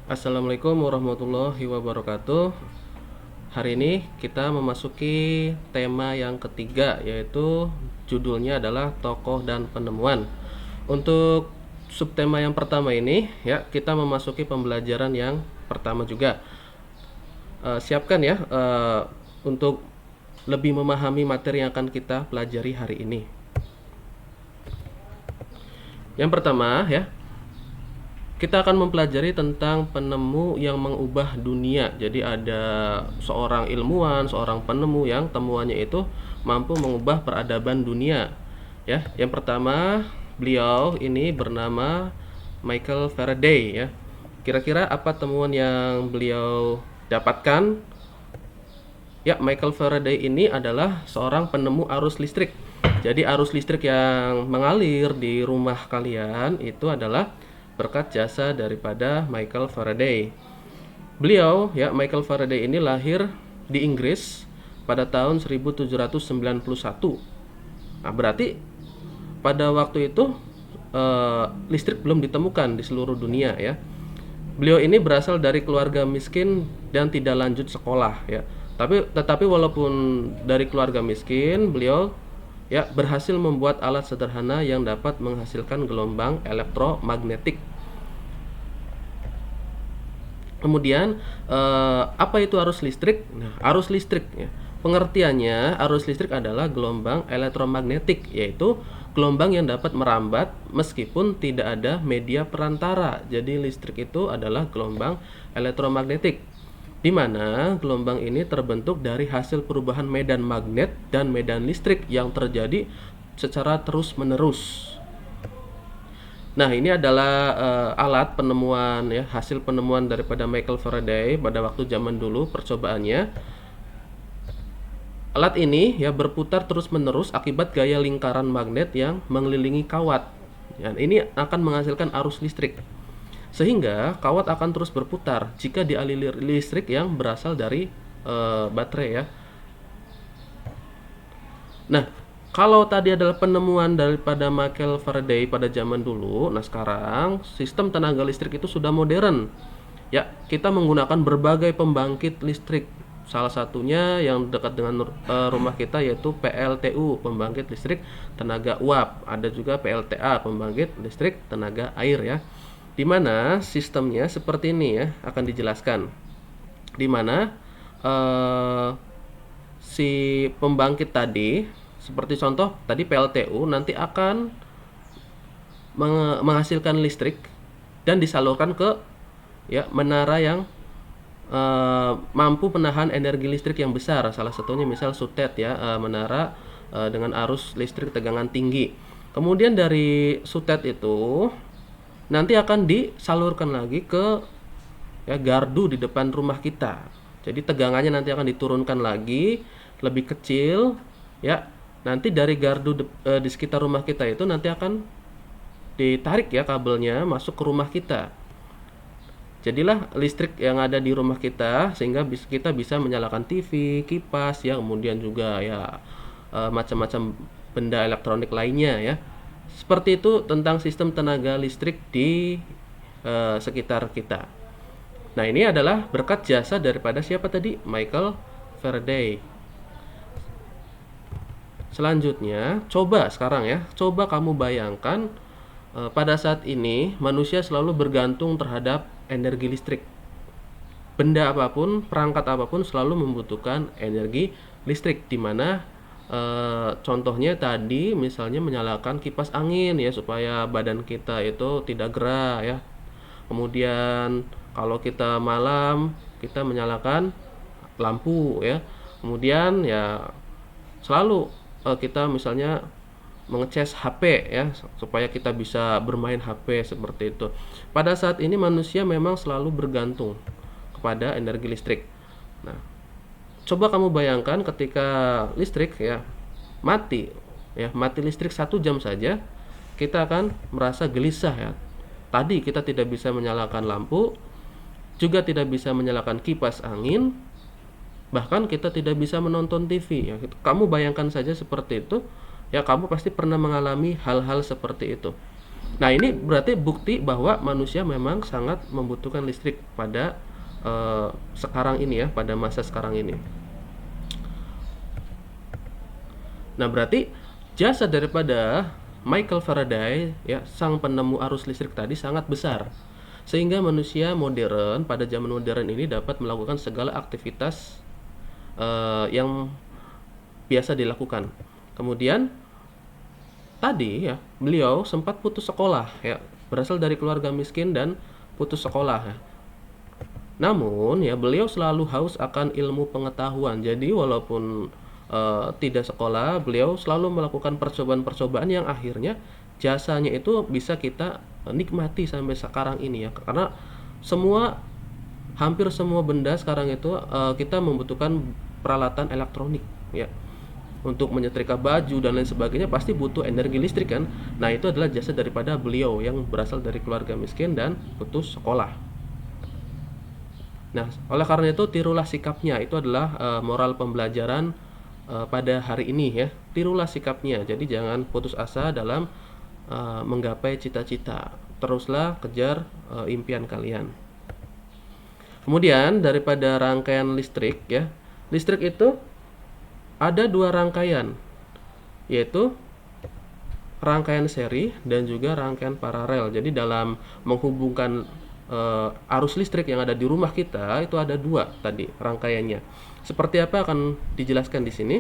Assalamualaikum warahmatullahi wabarakatuh. Hari ini kita memasuki tema yang ketiga, yaitu judulnya adalah tokoh dan penemuan. Untuk subtema yang pertama ini ya, kita memasuki pembelajaran yang pertama juga. Siapkan ya untuk lebih memahami materi yang akan kita pelajari hari ini. Yang pertama ya, kita akan mempelajari tentang penemu yang mengubah dunia. Jadi ada seorang ilmuwan, seorang penemu yang temuannya itu mampu mengubah peradaban dunia. Ya, yang pertama beliau ini bernama Michael Faraday ya. Kira-kira apa temuan yang beliau dapatkan? Ya, Michael Faraday ini adalah seorang penemu arus listrik. Jadi arus listrik yang mengalir di rumah kalian itu adalah berkat jasa daripada Michael Faraday. Beliau, ya, Michael Faraday ini lahir di Inggris pada tahun 1791. Nah, berarti pada waktu itu listrik belum ditemukan di seluruh dunia ya. Beliau ini berasal dari keluarga miskin dan tidak lanjut sekolah ya. Tetapi walaupun dari keluarga miskin, beliau ya berhasil membuat alat sederhana yang dapat menghasilkan gelombang elektromagnetik. Kemudian apa itu arus listrik? Nah, arus listrik ya. Pengertiannya, arus listrik adalah gelombang elektromagnetik, yaitu gelombang yang dapat merambat meskipun tidak ada media perantara. Jadi listrik itu adalah gelombang elektromagnetik, di mana gelombang ini terbentuk dari hasil perubahan medan magnet dan medan listrik yang terjadi secara terus-menerus. Nah, ini adalah alat penemuan ya, hasil penemuan daripada Michael Faraday pada waktu zaman dulu percobaannya. Alat ini ya berputar terus-menerus akibat gaya lingkaran magnet yang mengelilingi kawat. Dan ini akan menghasilkan arus listrik. Sehingga kawat akan terus berputar jika dialiri listrik yang berasal dari baterai ya. Nah, kalau tadi adalah penemuan daripada Michael Faraday pada zaman dulu, nah sekarang sistem tenaga listrik itu sudah modern. Ya, kita menggunakan berbagai pembangkit listrik. Salah satunya yang dekat dengan rumah kita yaitu PLTU, pembangkit listrik tenaga uap. Ada juga PLTA, pembangkit listrik tenaga air ya. Di mana sistemnya seperti ini ya, akan dijelaskan. Di mana si pembangkit tadi, seperti contoh tadi PLTU nanti akan menghasilkan listrik dan disalurkan ke ya menara yang mampu menahan energi listrik yang besar. Salah satunya misal SUTET ya, menara dengan arus listrik tegangan tinggi. Kemudian dari SUTET itu nanti akan disalurkan lagi ke ya gardu di depan rumah kita. Jadi tegangannya nanti akan diturunkan lagi lebih kecil ya. Nanti dari gardu di sekitar rumah kita itu nanti akan ditarik ya kabelnya masuk ke rumah kita. Jadilah listrik yang ada di rumah kita sehingga kita bisa menyalakan TV, kipas ya, kemudian juga ya macam-macam benda elektronik lainnya ya. Seperti itu tentang sistem tenaga listrik di sekitar kita. Nah, ini adalah berkat jasa daripada siapa tadi? Michael Faraday. Selanjutnya, coba sekarang ya, coba kamu bayangkan pada saat ini manusia selalu bergantung terhadap energi listrik. Benda apapun, perangkat apapun selalu membutuhkan energi listrik, di mana contohnya tadi misalnya menyalakan kipas angin ya supaya badan kita itu tidak gerah ya. Kemudian kalau kita malam kita menyalakan lampu ya. Kemudian ya selalu kita misalnya mengecas HP ya supaya kita bisa bermain HP seperti itu. Pada saat ini manusia memang selalu bergantung kepada energi listrik. Nah, coba kamu bayangkan ketika listrik ya mati listrik 1 jam saja, kita akan merasa gelisah ya. Tadi kita tidak bisa menyalakan lampu, juga tidak bisa menyalakan kipas angin, bahkan kita tidak bisa menonton TV ya. Kamu bayangkan saja seperti itu ya, kamu pasti pernah mengalami hal-hal seperti itu. Nah, ini berarti bukti bahwa manusia memang sangat membutuhkan listrik pada sekarang ini ya, pada masa sekarang ini. Nah, berarti jasa daripada Michael Faraday ya, sang penemu arus listrik tadi sangat besar. Sehingga manusia modern pada zaman modern ini dapat melakukan segala aktivitas yang biasa dilakukan. Kemudian tadi ya, beliau sempat putus sekolah ya, berasal dari keluarga miskin dan putus sekolah ya. Namun ya, beliau selalu haus akan ilmu pengetahuan. Jadi walaupun tidak sekolah, beliau selalu melakukan percobaan-percobaan yang akhirnya jasanya itu bisa kita nikmati sampai sekarang ini ya. Karena hampir semua benda sekarang itu kita membutuhkan peralatan elektronik ya. Untuk menyetrika baju dan lain sebagainya pasti butuh energi listrik kan. Nah, itu adalah jasa daripada beliau yang berasal dari keluarga miskin dan putus sekolah. Nah, oleh karena itu tirulah sikapnya. Itu adalah moral pembelajaran pada hari ini ya. Tirulah sikapnya. Jadi jangan putus asa dalam menggapai cita-cita. Teruslah kejar impian kalian. Kemudian daripada rangkaian listrik ya. Listrik itu ada dua rangkaian, yaitu rangkaian seri dan juga rangkaian paralel. Jadi dalam menghubungkan arus listrik yang ada di rumah kita itu ada dua tadi rangkaiannya. Seperti apa akan dijelaskan di sini.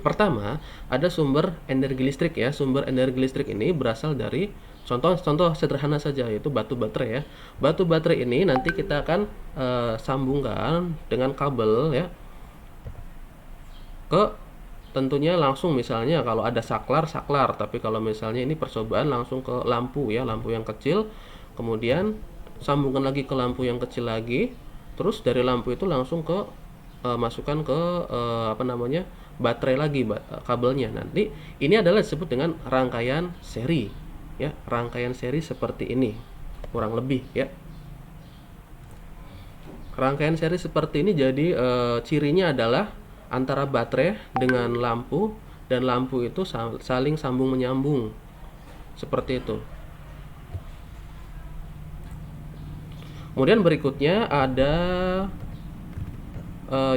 Pertama, ada sumber energi listrik ya. Sumber energi listrik ini berasal dari contoh sederhana saja, yaitu batu baterai ya. Batu baterai ini nanti kita akan sambungkan dengan kabel ya, ke tentunya langsung, misalnya kalau ada saklar, tapi kalau misalnya ini percobaan langsung ke lampu ya, lampu yang kecil, kemudian sambungkan lagi ke lampu yang kecil lagi, terus dari lampu itu langsung ke masukkan ke baterai lagi kabelnya. Nanti ini adalah disebut dengan rangkaian seri ya, rangkaian seri seperti ini kurang lebih ya. Rangkaian seri seperti ini jadi cirinya adalah antara baterai dengan lampu, dan lampu itu saling sambung menyambung seperti itu. Kemudian berikutnya ada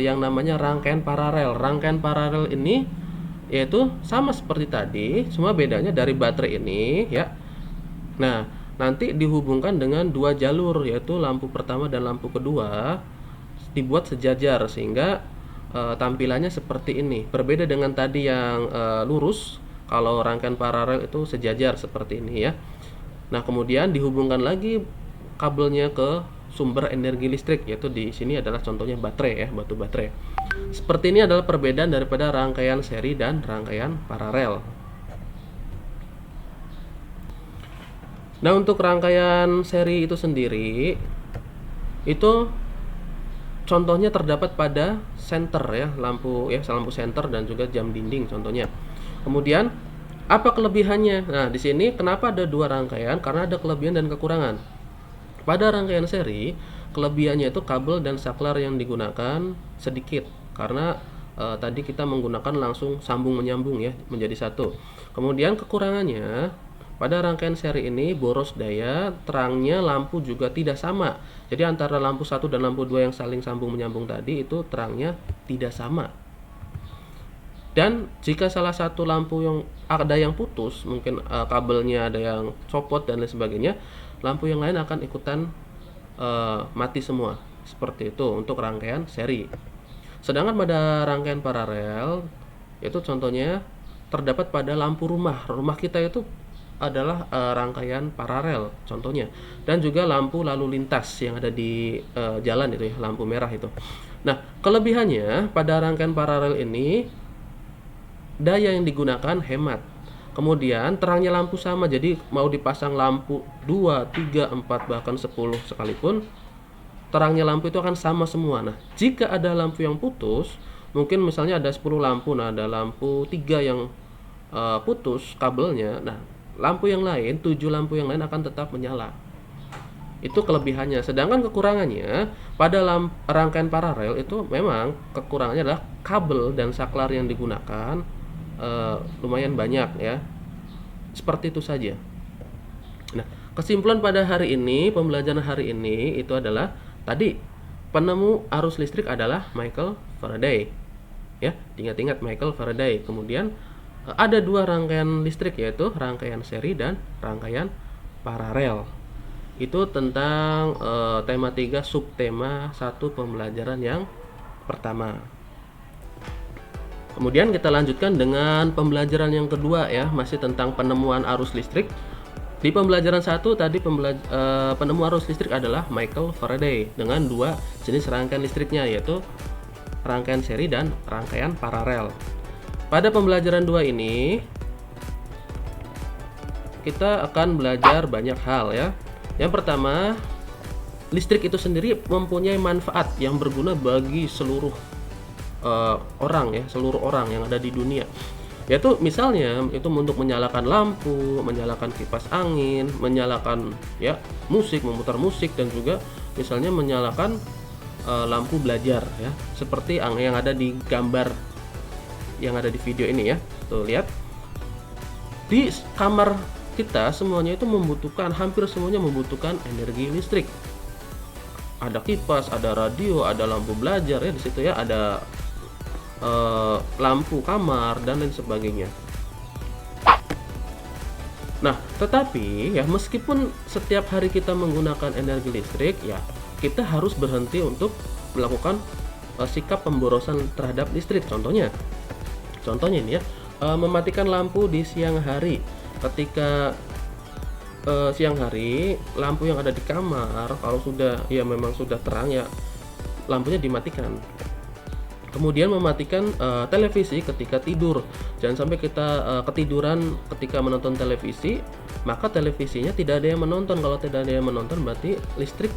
yang namanya rangkaian paralel. Rangkaian paralel ini yaitu sama seperti tadi, cuma bedanya dari baterai ini ya. Nah, nanti dihubungkan dengan dua jalur, yaitu lampu pertama dan lampu kedua dibuat sejajar sehingga tampilannya seperti ini. Berbeda dengan tadi yang lurus, kalau rangkaian paralel itu sejajar seperti ini ya. Nah, kemudian dihubungkan lagi kabelnya ke sumber energi listrik, yaitu di sini adalah contohnya baterai ya, batu baterai. Seperti ini adalah perbedaan daripada rangkaian seri dan rangkaian paralel. Nah, untuk rangkaian seri itu sendiri itu contohnya terdapat pada senter ya, lampu senter dan juga jam dinding contohnya. Kemudian apa kelebihannya? Nah, di sini kenapa ada dua rangkaian? Karena ada kelebihan dan kekurangan. Pada rangkaian seri, kelebihannya itu kabel dan saklar yang digunakan sedikit karena tadi kita menggunakan langsung sambung menyambung ya, menjadi satu. Kemudian kekurangannya, pada rangkaian seri ini boros daya, terangnya lampu juga tidak sama. Jadi antara lampu 1 dan lampu 2 yang saling sambung menyambung tadi itu terangnya tidak sama. Dan jika salah satu lampu yang ada yang putus, mungkin kabelnya ada yang copot dan lain sebagainya, lampu yang lain akan ikutan mati semua. Seperti itu untuk rangkaian seri. Sedangkan pada rangkaian paralel itu contohnya terdapat pada lampu rumah. Rumah kita itu adalah rangkaian paralel contohnya, dan juga lampu lalu lintas yang ada di jalan itu ya, lampu merah itu. Nah, kelebihannya pada rangkaian paralel ini daya yang digunakan hemat. Kemudian terangnya lampu sama, jadi mau dipasang lampu 2, 3, 4 bahkan 10 sekalipun, terangnya lampu itu akan sama semua. Nah, jika ada lampu yang putus, mungkin misalnya ada 10 lampu, nah ada lampu 3 yang putus kabelnya, nah lampu yang lain, 7 lampu yang lain akan tetap menyala. Itu kelebihannya. Sedangkan kekurangannya pada rangkaian paralel itu memang kekurangannya adalah kabel dan saklar yang digunakan lumayan banyak ya. Seperti itu saja. Kesimpulan pada hari ini, pembelajaran hari ini itu adalah tadi penemu arus listrik adalah Michael Faraday. Ya, ingat-ingat Michael Faraday. Kemudian ada dua rangkaian listrik, yaitu rangkaian seri dan rangkaian paralel. Itu tentang tema 3 subtema 1 pembelajaran yang pertama. Kemudian kita lanjutkan dengan pembelajaran yang kedua ya, masih tentang penemuan arus listrik. Di pembelajaran 1 tadi penemu arus listrik adalah Michael Faraday dengan dua jenis rangkaian listriknya, yaitu rangkaian seri dan rangkaian paralel. Pada pembelajaran 2 ini kita akan belajar banyak hal ya. Yang pertama, listrik itu sendiri mempunyai manfaat yang berguna bagi seluruh orang ya, seluruh orang yang ada di dunia. Yaitu misalnya itu untuk menyalakan lampu, menyalakan kipas angin, menyalakan ya musik, memutar musik, dan juga misalnya menyalakan lampu belajar ya, seperti yang ada di gambar yang ada di video ini ya. Tuh lihat, di kamar kita semuanya itu hampir semuanya membutuhkan energi listrik. Ada kipas, ada radio, ada lampu belajar ya di situ ya, ada lampu kamar dan lain sebagainya. Nah, tetapi ya meskipun setiap hari kita menggunakan energi listrik ya, kita harus berhenti untuk melakukan sikap pemborosan terhadap listrik. Contohnya ini ya, mematikan lampu di siang hari. Ketika siang hari, lampu yang ada di kamar kalau sudah ya memang sudah terang ya, lampunya dimatikan. Kemudian mematikan televisi ketika tidur. Jangan sampai kita ketiduran ketika menonton televisi, maka televisinya tidak ada yang menonton. Kalau tidak ada yang menonton, berarti listrik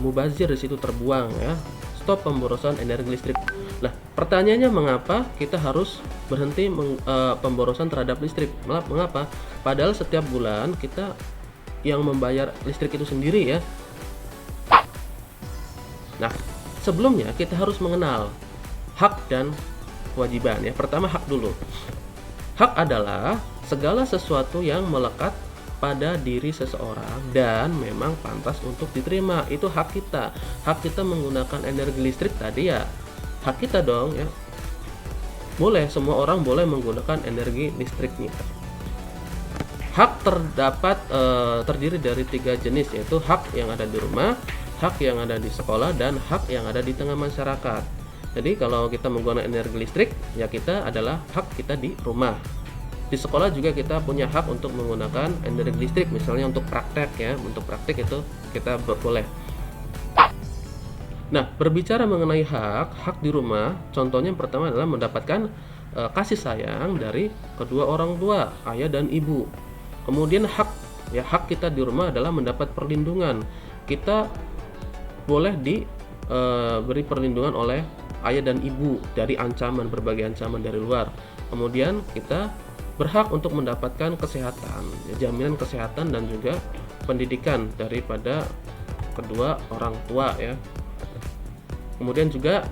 mubazir di situ terbuang ya. Stop pemborosan energi listrik. Nah, pertanyaannya mengapa kita harus berhenti pemborosan terhadap listrik? Mengapa? Padahal setiap bulan kita yang membayar listrik itu sendiri ya. Nah, sebelumnya kita harus mengenal hak dan kewajiban ya. Pertama, hak dulu. Hak adalah segala sesuatu yang melekat pada diri seseorang dan memang pantas untuk diterima. Itu hak kita. Hak kita menggunakan energi listrik tadi ya, hak kita dong ya. Boleh, semua orang boleh menggunakan energi listriknya. Hak terdiri dari 3 jenis, yaitu hak yang ada di rumah, hak yang ada di sekolah, dan hak yang ada di tengah masyarakat. Jadi kalau kita menggunakan energi listrik, ya kita adalah hak kita di rumah. Di sekolah juga kita punya hak untuk menggunakan energi listrik, misalnya untuk praktek ya. Untuk praktek itu kita boleh. Nah, berbicara mengenai hak di rumah, contohnya yang pertama adalah mendapatkan kasih sayang dari kedua orang tua, ayah dan ibu. Kemudian hak kita di rumah adalah mendapat perlindungan. Kita boleh diberi perlindungan oleh ayah dan ibu dari berbagai ancaman dari luar. Kemudian kita berhak untuk mendapatkan kesehatan, jaminan kesehatan dan juga pendidikan daripada kedua orang tua ya. Kemudian juga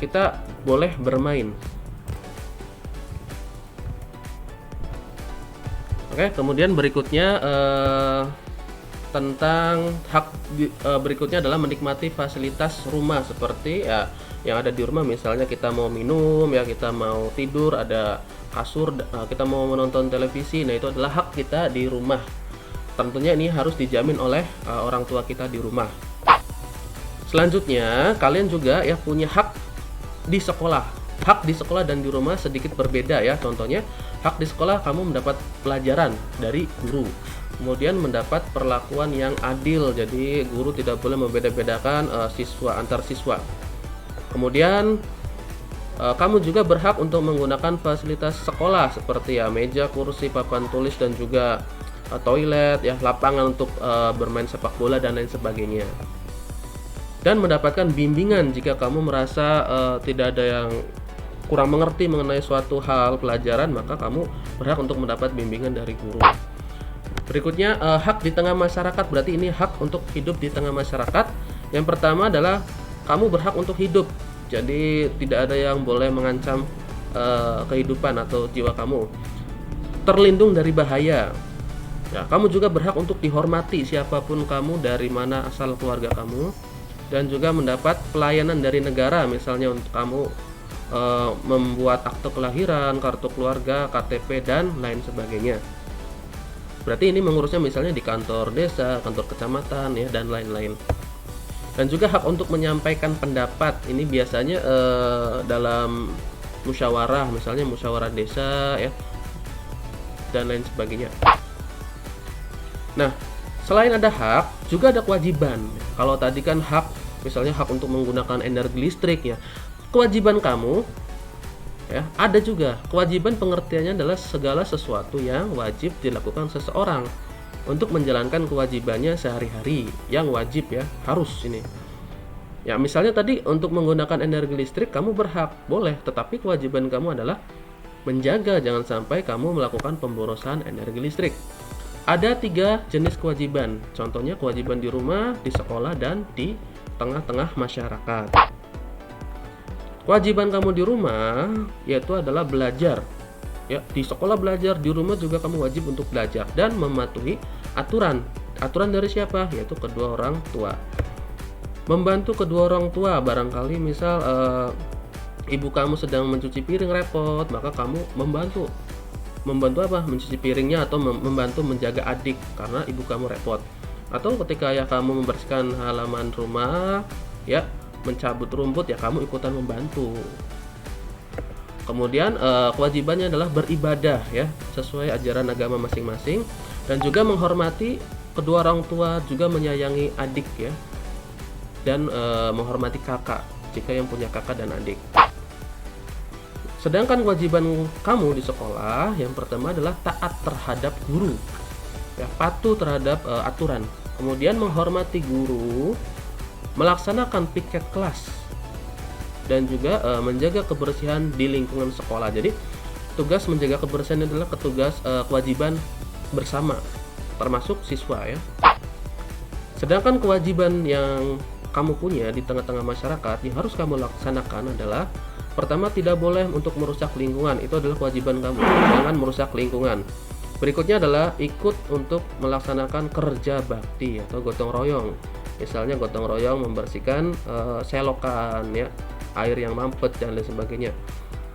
kita boleh bermain. Oke, kemudian berikutnya tentang hak berikutnya adalah menikmati fasilitas rumah seperti ya yang ada di rumah. Misalnya kita mau minum ya, kita mau tidur, ada kasur, kita mau menonton televisi. Nah, itu adalah hak kita di rumah. Tentunya ini harus dijamin oleh orang tua kita di rumah. Selanjutnya, kalian juga ya punya hak di sekolah. Hak di sekolah dan di rumah sedikit berbeda ya. Contohnya, hak di sekolah kamu mendapat pelajaran dari guru. Kemudian mendapat perlakuan yang adil. Jadi guru tidak boleh membeda-bedakan siswa antar siswa. Kemudian kamu juga berhak untuk menggunakan fasilitas sekolah seperti ya meja, kursi, papan tulis, dan juga toilet ya, lapangan untuk bermain sepak bola dan lain sebagainya. Dan mendapatkan bimbingan jika kamu merasa tidak ada yang kurang mengerti mengenai suatu hal pelajaran, maka kamu berhak untuk mendapat bimbingan dari guru. Berikutnya hak di tengah masyarakat, berarti ini hak untuk hidup di tengah masyarakat. Yang pertama adalah kamu berhak untuk hidup, jadi tidak ada yang boleh mengancam kehidupan atau jiwa kamu. Terlindung dari bahaya. Ya, kamu juga berhak untuk dihormati siapapun kamu, dari mana asal keluarga kamu, dan juga mendapat pelayanan dari negara, misalnya untuk kamu membuat akte kelahiran, kartu keluarga, KTP, dan lain sebagainya. Berarti ini mengurusnya misalnya di kantor desa, kantor kecamatan, ya, dan lain-lain. Dan juga hak untuk menyampaikan pendapat, ini biasanya dalam musyawarah, misalnya musyawarah desa, ya, dan lain sebagainya. Nah, selain ada hak, juga ada kewajiban. Kalau tadi kan hak, misalnya hak untuk menggunakan energi listrik, ya, kewajiban kamu, ya, ada juga kewajiban. Pengertiannya adalah segala sesuatu yang wajib dilakukan seseorang untuk menjalankan kewajibannya sehari-hari, yang wajib, ya, harus ini. Ya, misalnya tadi untuk menggunakan energi listrik kamu berhak, boleh, tetapi kewajiban kamu adalah menjaga jangan sampai kamu melakukan pemborosan energi listrik. Ada 3 jenis kewajiban, contohnya kewajiban di rumah, di sekolah, dan di tengah-tengah masyarakat. Kewajiban kamu di rumah yaitu adalah belajar, ya, di sekolah belajar, di rumah juga kamu wajib untuk belajar dan mematuhi aturan. Aturan dari siapa? Yaitu kedua orang tua. Membantu kedua orang tua, barangkali misal ibu kamu sedang mencuci piring repot, maka kamu membantu apa? Mencuci piringnya, atau membantu menjaga adik karena ibu kamu repot. Atau ketika ayah kamu membersihkan halaman rumah, ya, mencabut rumput, ya, kamu ikutan membantu. Kemudian kewajibannya adalah beribadah, ya, sesuai ajaran agama masing-masing, dan juga menghormati kedua orang tua, juga menyayangi adik, ya, dan menghormati kakak jika yang punya kakak dan adik. Sedangkan kewajiban kamu di sekolah yang pertama adalah taat terhadap guru, ya, patuh terhadap aturan, kemudian menghormati guru, melaksanakan piket kelas, dan juga menjaga kebersihan di lingkungan sekolah. Jadi tugas menjaga kebersihan adalah kewajiban bersama, termasuk siswa, ya. Sedangkan kewajiban yang kamu punya di tengah-tengah masyarakat yang harus kamu laksanakan adalah pertama, tidak boleh untuk merusak lingkungan. Itu adalah kewajiban kamu, jangan merusak lingkungan. Berikutnya adalah ikut untuk melaksanakan kerja bakti atau gotong royong. Misalnya gotong royong membersihkan selokan, ya, air yang mampet dan lain sebagainya.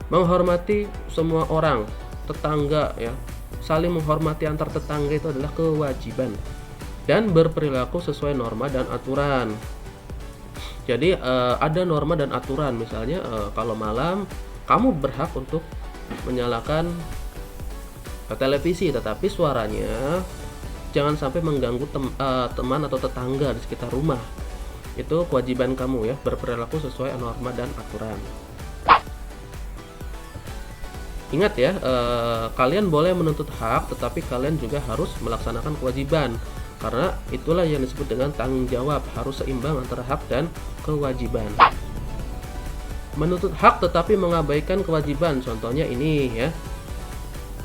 Menghormati semua orang, tetangga, ya, saling menghormati antar tetangga itu adalah kewajiban. Dan berperilaku sesuai norma dan aturan. Jadi ada norma dan aturan, misalnya kalau malam kamu berhak untuk menyalakan televisi, tetapi suaranya jangan sampai mengganggu teman atau tetangga di sekitar rumah. Itu kewajiban kamu, ya, berperilaku sesuai norma dan aturan. Ingat, ya, kalian boleh menuntut hak, tetapi kalian juga harus melaksanakan kewajiban. Karena itulah yang disebut dengan tanggung jawab, harus seimbang antara hak dan kewajiban. Menuntut hak tetapi mengabaikan kewajiban, contohnya ini, ya,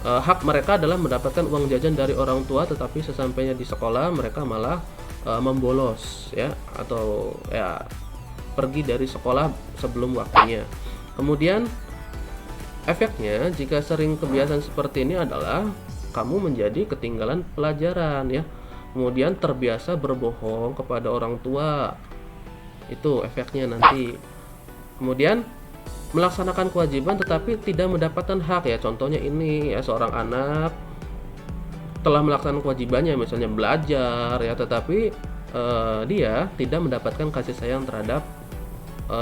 hak mereka adalah mendapatkan uang jajan dari orang tua, tetapi sesampainya di sekolah mereka malah membolos, ya, atau, ya, pergi dari sekolah sebelum waktunya. Kemudian efeknya jika sering kebiasaan seperti ini adalah kamu menjadi ketinggalan pelajaran, ya. Kemudian terbiasa berbohong kepada orang tua, itu efeknya nanti. Kemudian melaksanakan kewajiban tetapi tidak mendapatkan hak, ya, contohnya ini, ya, seorang anak telah melaksanakan kewajibannya, misalnya belajar, ya, tetapi dia tidak mendapatkan kasih sayang terhadap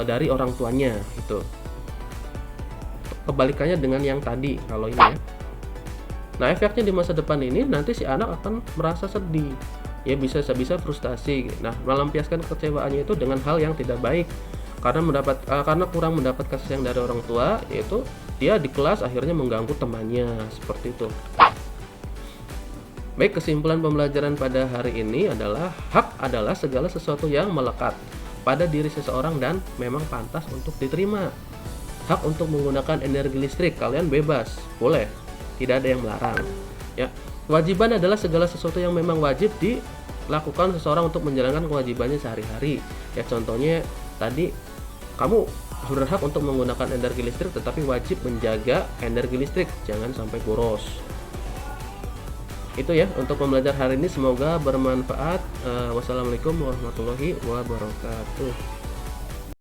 dari orang tuanya. Itu kebalikannya dengan yang tadi kalau ini, ya. Nah, efeknya di masa depan ini nanti si anak akan merasa sedih, ya, bisa frustasi. Nah, melampiaskan kecewaannya itu dengan hal yang tidak baik karena kurang mendapat kasih sayang dari orang tua, yaitu dia di kelas akhirnya mengganggu temannya, seperti itu. Baik, kesimpulan pembelajaran pada hari ini adalah hak adalah segala sesuatu yang melekat pada diri seseorang dan memang pantas untuk diterima. Hak untuk menggunakan energi listrik kalian bebas, boleh, tidak ada yang melarang, ya. Kewajiban adalah segala sesuatu yang memang wajib dilakukan seseorang untuk menjalankan kewajibannya sehari-hari, ya. Contohnya tadi, kamu berhak untuk menggunakan energi listrik tetapi wajib menjaga energi listrik, jangan sampai boros. Itu ya untuk pembelajaran hari ini, semoga bermanfaat. Wassalamualaikum warahmatullahi wabarakatuh.